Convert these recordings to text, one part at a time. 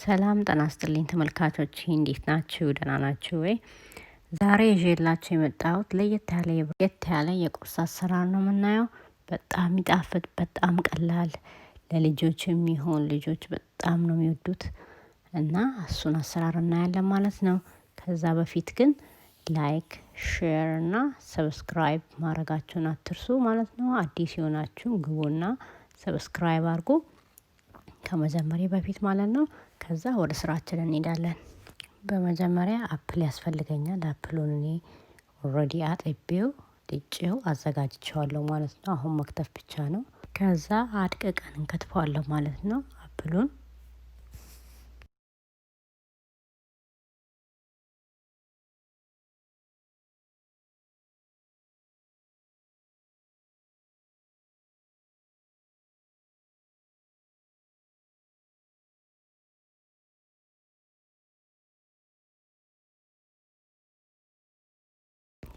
ሰላም ጤና ይስጥልኝ ተመልካቾች፣ እንዴት ናችሁ? ደህና ናችሁ ወይ? ዛሬ ይዤላችሁ የመጣሁት ለየት ያለ የቁርስ አሰራር ነው የምናየው። በጣም ይጣፍጥ፣ በጣም ቀላል፣ ለልጆች የሚሆን ልጆች በጣም ነው የሚወዱት እና እሱን አሰራር እናያለን ማለት ነው። ከዛ በፊት ግን ላይክ፣ ሼር እና ሰብስክራይብ ማድረጋችሁን አትርሱ ማለት ነው። አዲስ የሆናችሁ ግቡና ሰብስክራይብ አድርጉ ከመጀመሪያ በፊት ማለት ነው። ከዛ ወደ ስራችን እንሄዳለን። በመጀመሪያ አፕል ያስፈልገኛል። አፕሉን እኔ ኦልሬዲ አጥቤው ልጬው አዘጋጅቼዋለሁ ማለት ነው። አሁን መክተፍ ብቻ ነው። ከዛ አድቅቀን እንከትፈዋለሁ ማለት ነው አፕሉን።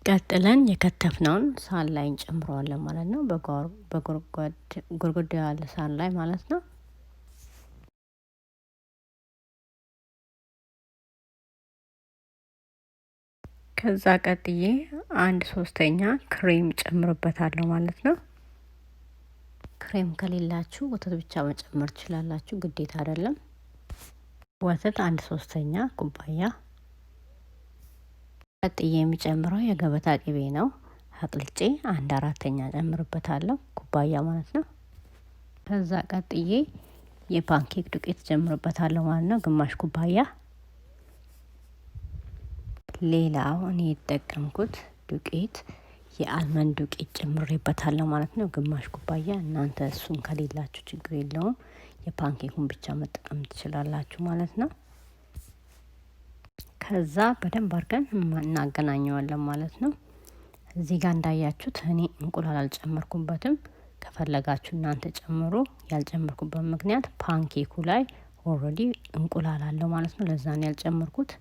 ቀጥለን የከተፍነውን ሳህን ላይ እንጨምረዋለን ማለት ነው። በጎርጎድ ያለ ሳህን ላይ ማለት ነው። ከዛ ቀጥዬ 1/3 ክሬም ጨምርበታለሁ ማለት ነው። ክሬም ከሌላችሁ ወተት ብቻ መጨመር ትችላላችሁ፣ ግዴታ አይደለም። ወተት 1/3 ኩባያ። ቀጥዬ የሚጨምረው የገበታ ቅቤ ነው። አቅልጬ 1/4 ጨምርበታለሁ ኩባያ ማለት ነው። ከዛ ቀጥዬ የፓንኬክ ዱቄት ጨምርበታለሁ ማለት ነው፣ ግማሽ ኩባያ። ሌላው እኔ የተጠቀምኩት ዱቄት የአልመንድ ዱቄት ጨምሬበታለሁ ማለት ነው፣ ግማሽ ኩባያ። እናንተ እሱን ከሌላችሁ ችግር የለውም፣ የፓንኬኩን ብቻ መጠቀም ትችላላችሁ ማለት ነው። ከዛ በደንብ አድርገን እናገናኘዋለን ማለት ነው። እዚህ ጋር እንዳያችሁት እኔ እንቁላል አልጨመርኩበትም። ከፈለጋችሁ እናንተ ጨምሩ። ያልጨመርኩበት ምክንያት ፓንኬኩ ላይ ኦልሬዲ እንቁላል አለው ማለት ነው። ለዛ ነው ያልጨመርኩት።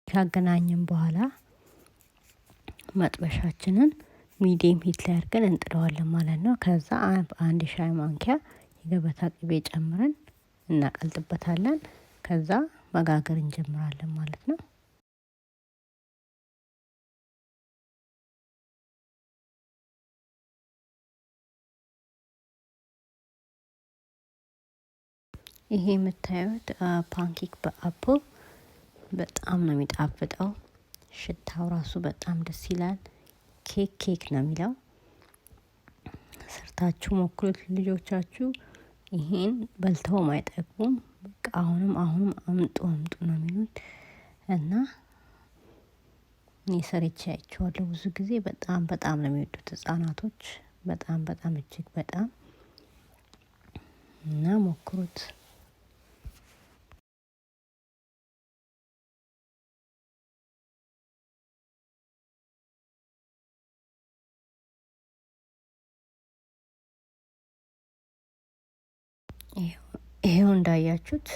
ካገናኘን በኋላ መጥበሻችንን ሚዲየም ሂት ላይ አድርገን እንጥደዋለን ማለት ነው። ከዛ 1 ሻይ ማንኪያ የገበታ ቅቤ ጨምረን እናቀልጥበታለን። ከዛ መጋገር እንጀምራለን ማለት ነው። ይሄ የምታዩት ፓንኬክ በአፕል በጣም ነው የሚጣፍጠው። ሽታው ራሱ በጣም ደስ ይላል። ኬክ ነው የሚለው። ሰርታችሁ ሞክሩት ልጆቻችሁ። ይሄን በልተውም አይጠግቡም። በቃ አሁንም አምጡ ነው የሚሉት እና እኔ ሰርቼ አይቼዋለሁ ብዙ ጊዜ። በጣም ነው የሚወዱት ህጻናቶች፣ በጣም እጅግ በጣም እና ሞክሩት። ይሄው እንዳያችሁት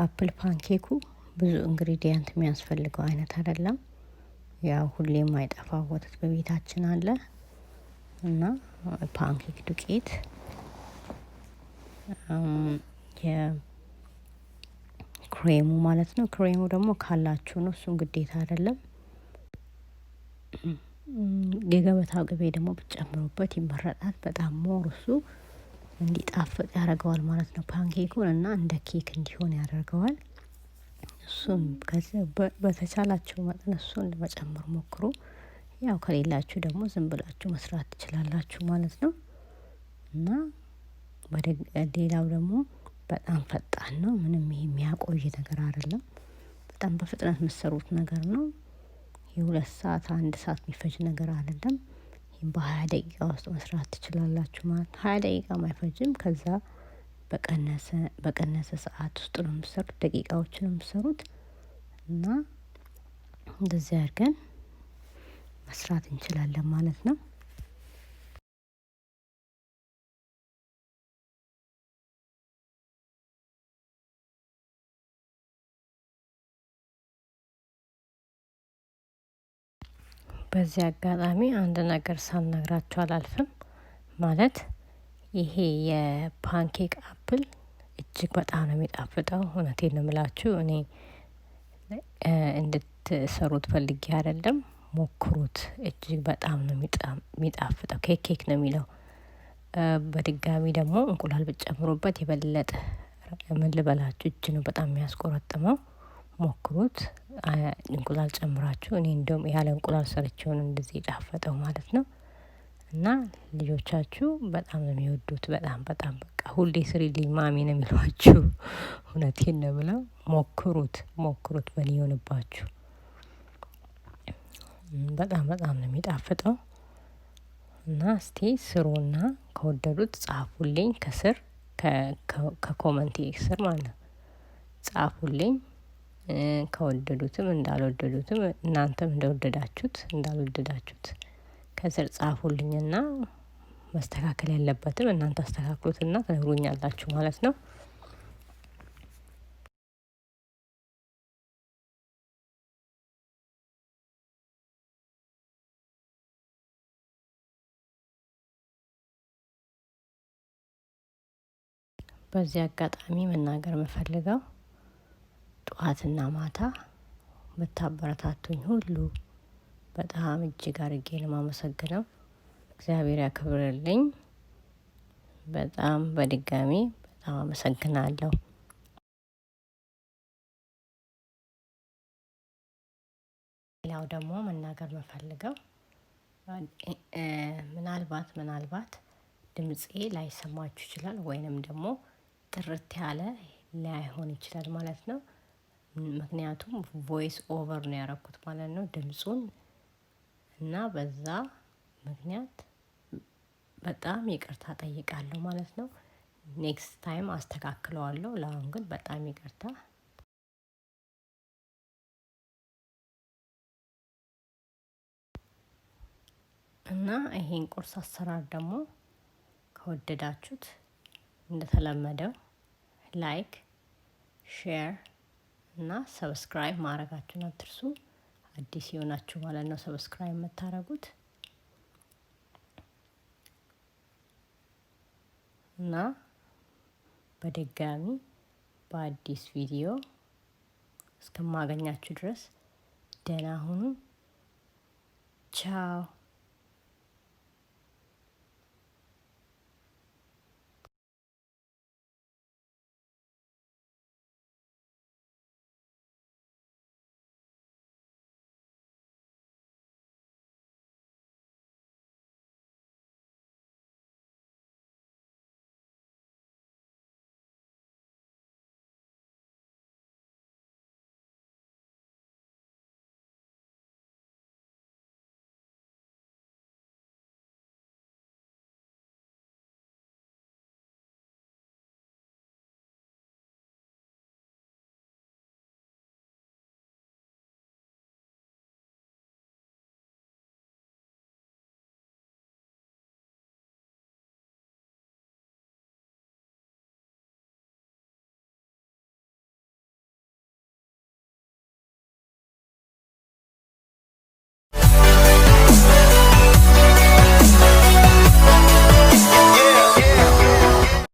አፕል ፓንኬኩ ብዙ ኢንግሪዲየንት የሚያስፈልገው አይነት አይደለም። ያው ሁሌም አይጠፋ ወተት በቤታችን አለ እና ፓንኬክ ዱቄት፣ የክሬሙ ማለት ነው። ክሬሙ ደግሞ ካላችሁ ነው፣ እሱም ግዴታ አይደለም። የገበታ ቅቤ ደግሞ ብትጨምሩበት ይመረጣል። በጣም ሞር እሱ እንዲጣፍጥ ያደርገዋል ማለት ነው ፓንኬኩን እና እንደ ኬክ እንዲሆን ያደርገዋል። እሱን በተቻላችሁ መጠን እሱን ለመጨመር ሞክሩ። ያው ከሌላችሁ ደግሞ ዝም ብላችሁ መስራት ትችላላችሁ ማለት ነው። እና ሌላው ደግሞ በጣም ፈጣን ነው። ምንም ይሄ የሚያቆይ ነገር አይደለም። በጣም በፍጥነት የምትሰሩት ነገር ነው። የ2 ሰዓት 1 ሰዓት የሚፈጅ ነገር አይደለም። ይሄን በ20 ደቂቃ ውስጥ መስራት ትችላላችሁ ማለት ነው። 20 ደቂቃ አይፈጅም። ከዛ በቀነሰ ሰዓት ውስጥ ነው የምትሰሩት፣ ደቂቃዎችን ነው የምትሰሩት እና እንደዚህ አድርገን መስራት እንችላለን ማለት ነው። በዚህ አጋጣሚ አንድ ነገር ሳልነግራችሁ አላልፍም። ማለት ይሄ የፓንኬክ አፕል እጅግ በጣም ነው የሚጣፍጠው። እውነቴን ነው የምላችሁ። እኔ እንድትሰሩት ፈልጌ አይደለም፣ ሞክሩት። እጅግ በጣም ነው የሚጣፍጠው። ኬክ ነው የሚለው። በድጋሚ ደግሞ እንቁላል ብትጨምሩበት የበለጠ ምን ልበላችሁ፣ እጅ ነው በጣም የሚያስቆረጥመው። ሞክሩት እንቁላል ጨምራችሁ። እኔ እንደውም ያለ እንቁላል ሰርቼውን እንደዚህ የጣፈጠው ማለት ነው። እና ልጆቻችሁ በጣም ነው የሚወዱት። በጣም በጣም በቃ ሁሌ ስሪልኝ ማሚ ነው የሚሏችሁ። እውነቴን ነው ብለው ሞክሩት በኔ ይሆንባችሁ። በጣም በጣም ነው የሚጣፍጠው። እና እስቲ ስሩና ከወደዱት ጻፉልኝ ከስር ከኮመንቴ ስር ማለት ነው። ጻፉልኝ ከወደዱትም እንዳልወደዱትም እናንተም እንደወደዳችሁት እንዳልወደዳችሁት ከስር ጻፉልኝና መስተካከል ያለበትም እናንተ አስተካክሉትና ትነግሩኛላችሁ ማለት ነው። በዚህ አጋጣሚ መናገር የምፈልገው ጠዋትና ማታ ብታበረታቱኝ ሁሉ በጣም እጅግ አድርጌ ነው የማመሰግነው። እግዚአብሔር ያክብርልኝ። በጣም በድጋሚ በጣም አመሰግናለሁ። ሌላው ደግሞ መናገር የምፈልገው ምናልባት ድምፄ ላይሰማችሁ ይችላል፣ ወይንም ደግሞ ጥርት ያለ ላይሆን ይችላል ማለት ነው። ምክንያቱም ቮይስ ኦቨር ነው ያደረኩት ማለት ነው ድምፁን፣ እና በዛ ምክንያት በጣም ይቅርታ ጠይቃለሁ ማለት ነው። ኔክስት ታይም አስተካክለዋለሁ። ለአሁን ግን በጣም ይቅርታ። እና ይሄን ቁርስ አሰራር ደግሞ ከወደዳችሁት እንደተለመደው ላይክ፣ ሼር እና ሰብስክራይብ ማድረጋችሁን አትርሱ። አዲስ የሆናችሁ ማለት ነው ሰብስክራይብ የምታደርጉት። እና በድጋሚ በአዲስ ቪዲዮ እስከማገኛችሁ ድረስ ደህና ሁኑ። ቻው።